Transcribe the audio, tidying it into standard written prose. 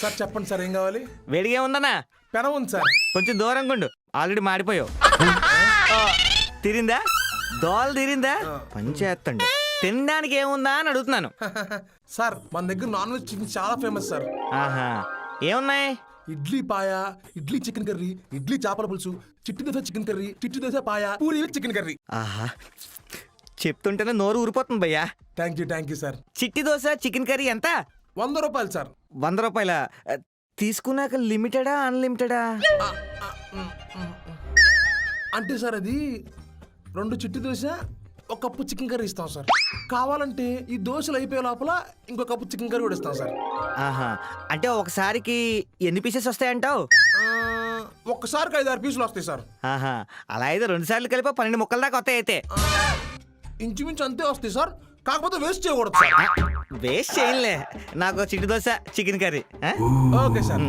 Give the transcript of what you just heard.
Sir చెప్పండి sir ఏం కావాలి? వేడిగా ఉందన్నా? పెనం ఉంది సార్. కొంచెం దూరంగా ఉండు, ఆల్రెడీ మాడిపోయావు. తిరిందా? దోల తిరిందా? పంచేస్తండి. తినడానికి ఏముందా అని అడుగుతున్నాను. సార్ మన దగ్గర నాన్ వెజ్ చికెన్ చాలా ఫేమస్ సార్. ఆహా, ఏమున్నాయి? ఇడ్లీ పాయ, ఇడ్లీ చికెన్ కర్రీ, ఇడ్లీ చేపల పులుసు, చిట్టి దోశ చికెన్ కర్రీ, చిట్టి దోశ పాయ, పూరి చికెన్ కర్రీ. ఆహా, చెప్తుంటేనే నోరు ఊరిపోతుంది భయ్యా. Thank you sir. చిట్టి దోశ చికెన్ కర్రీ ఎంత? 100 రూపాయలు సార్. 100 రూపాయల? తీసుకున్నాక లిమిటెడా అన్లిమిటెడా? అంటే సార్ అది 2 చిట్టి దోశ, 1 కప్పు చికెన్ కర్రీ ఇస్తాం సార్. కావాలంటే ఈ దోశలు అయిపోయే లోపల ఇంకో కప్పు చికెన్ కర్రీ కూడా ఇస్తాం సార్. ఆహా, అంటే ఒకసారికి ఎన్ని పీసెస్ వస్తాయంటావు? ఒక్కసారికి 5-6 పీసులు వస్తాయి సార్. ఆహా, అలా అయితే 2 సార్లు కలిపి 12 ముక్కల దాకా వస్తాయి. అయితే ఇంచుమించు అంతే వస్తాయి సార్, కాకపోతే వేస్ట్ చేయకూడదు సార్. వేస్ట్ చేయలే. నాకు చిట్టి dosa chicken curry. Okay sir.